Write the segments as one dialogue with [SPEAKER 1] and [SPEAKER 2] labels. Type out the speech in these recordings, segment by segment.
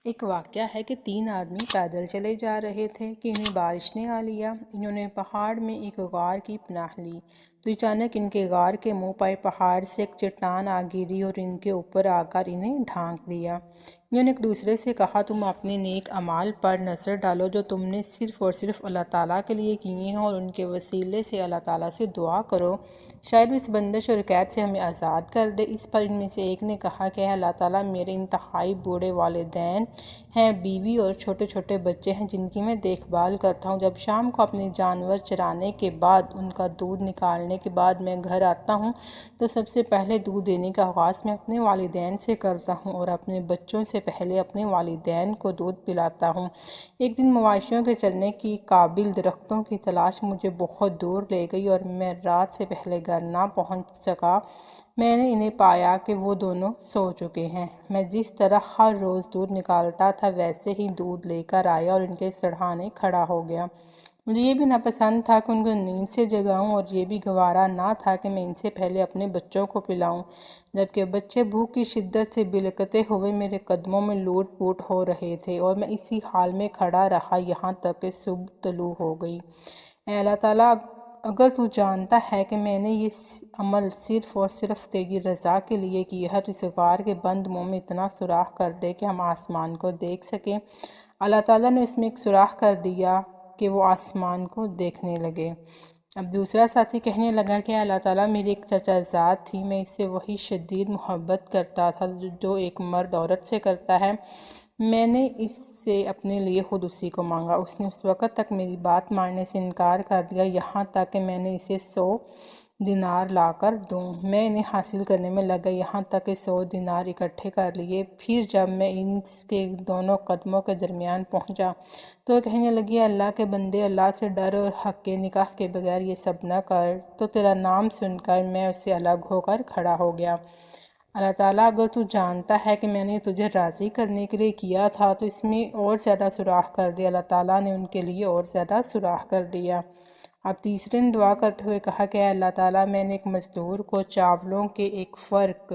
[SPEAKER 1] ایک واقعہ ہے کہ 3 آدمی پیدل چلے جا رہے تھے کہ انہیں بارش نے آ لیا۔ انہوں نے پہاڑ میں ایک غار کی پناہ لی تو اچانک ان کے غار کے منہ پر پہاڑ سے ایک چٹان آ گری اور ان کے اوپر آ کر انہیں ڈھانک دیا۔ انہوں نے ایک دوسرے سے کہا، تم اپنے نیک اعمال پر نظر ڈالو جو تم نے صرف اور صرف اللہ تعالیٰ کے لیے کیے ہیں، اور ان کے وسیلے سے اللہ تعالیٰ سے دعا کرو شاید وہ اس بندش اور قید سے ہمیں آزاد کر دے۔ اس پر ان میں سے ایک نے کہا کہ اے اللہ تعالیٰ، میرے انتہائی بوڑھے والدین ہیں، بیوی اور چھوٹے چھوٹے بچے ہیں جن کی میں دیکھ بھال کرتا ہوں۔ جب شام کو اپنے جانور چرانے کے بعد ان کا دودھ نکالنے کے بعد میں گھر آتا ہوں تو سب سے پہلے دودھ دینے کا آغاز میں اپنے والدین سے کرتا ہوں اور اپنے بچوں سے پہلے اپنے والدین کو دودھ پلاتا ہوں۔ ایک دن مواشیوں کے چلنے کی قابل درختوں کی تلاش مجھے بہت دور لے گئی اور میں رات سے پہلے گھر نہ پہنچ سکا۔ میں نے انہیں پایا کہ وہ دونوں سو چکے ہیں۔ میں جس طرح ہر روز دودھ نکالتا تھا ویسے ہی دودھ لے کر آیا اور ان کے سرہانے کھڑا ہو گیا۔ مجھے یہ بھی ناپسند تھا کہ ان کو نیند سے جگاؤں اور یہ بھی گوارا نہ تھا کہ میں ان سے پہلے اپنے بچوں کو پلاؤں، جبکہ بچے بھوک کی شدت سے بلکتے ہوئے میرے قدموں میں لوٹ پوٹ ہو رہے تھے اور میں اسی حال میں کھڑا رہا یہاں تک کہ صبح طلوع ہو گئی۔ اے اللہ تعالیٰ، اگر تو جانتا ہے کہ میں نے یہ عمل صرف اور صرف تیری رضا کے لیے کیا ہے تو اس غار کے بند منہ میں اتنا سوراخ کر دے کہ ہم آسمان کو دیکھ سکیں۔ اللہ تعالیٰ نے اس میں ایک سوراخ کر دیا کہ وہ آسمان کو دیکھنے لگے۔ اب دوسرا ساتھی کہنے لگا کہ اللہ تعالیٰ، میری ایک چچا زاد تھی، میں اس سے وہی شدید محبت کرتا تھا جو ایک مرد عورت سے کرتا ہے۔ میں نے اس سے اپنے لیے خود اسی کو مانگا۔ اس نے اس وقت تک میری بات ماننے سے انکار کر دیا یہاں تک کہ میں نے اسے 100 دینار لا کر دوں۔ میں انہیں حاصل کرنے میں لگا یہاں تک کہ 100 دینار اکٹھے کر لیے۔ پھر جب میں اس کے دونوں قدموں کے درمیان پہنچا تو کہنے لگی، اللہ کے بندے، اللہ سے ڈر اور حق کے نکاح کے بغیر یہ سب نہ کر۔ تو تیرا نام سن کر میں اس سے الگ ہو کر کھڑا ہو گیا۔ اللہ تعالیٰ، اگر تو جانتا ہے کہ میں نے تجھے راضی کرنے کے لیے کیا تھا تو اس میں اور زیادہ سوراخ کر دے۔ اللہ تعالیٰ نے ان کے لیے اور زیادہ سوراخ کر دیا۔ اب تیسرے نے دعا کرتے ہوئے کہا کہ اے اللہ تعالیٰ، میں نے ایک مزدور کو چاولوں کے ایک فرق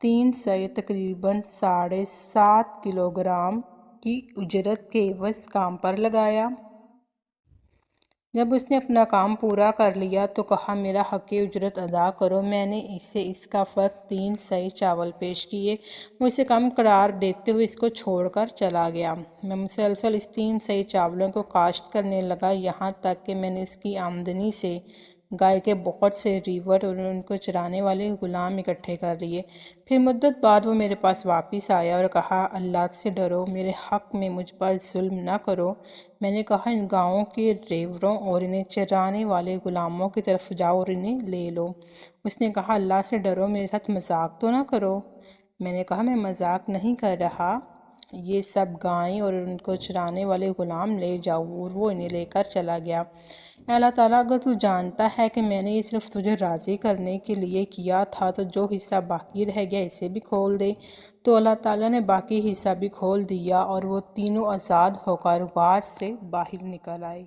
[SPEAKER 1] 3 سہ تقریباً 7.5 کلوگرام کی اجرت کے عوض کام پر لگایا۔ جب اس نے اپنا کام پورا کر لیا تو کہا، میرا حق اجرت ادا کرو۔ میں نے اسے اس کا فرق 3 سہ چاول پیش کیے۔ وہ اسے کم قرار دیتے ہوئے اس کو چھوڑ کر چلا گیا۔ میں مسلسل اس 3 سہ چاولوں کو کاشت کرنے لگا یہاں تک کہ میں نے اس کی آمدنی سے گائے کے بہت سے ریوڑ اور ان کو چرانے والے غلام اکٹھے کر لیے۔ پھر مدت بعد وہ میرے پاس واپس آیا اور کہا، اللہ سے ڈرو، میرے حق میں مجھ پر ظلم نہ کرو۔ میں نے کہا، ان گاؤں کے ریوڑوں اور انہیں چرانے والے غلاموں کی طرف جاؤ اور انہیں لے لو۔ اس نے کہا، اللہ سے ڈرو، میرے ساتھ مذاق تو نہ کرو۔ میں نے کہا، میں مذاق نہیں کر رہا، یہ سب گائیں اور ان کو چرانے والے غلام لے جاؤ، اور وہ انہیں لے کر چلا گیا۔ اے اللہ تعالیٰ، اگر تو جانتا ہے کہ میں نے یہ صرف تجھے راضی کرنے کے لیے کیا تھا تو جو حصہ باقی رہ گیا اسے بھی کھول دے۔ تو اللہ تعالیٰ نے باقی حصہ بھی کھول دیا اور وہ تینوں آزاد ہو کر غار سے باہر نکل آئے۔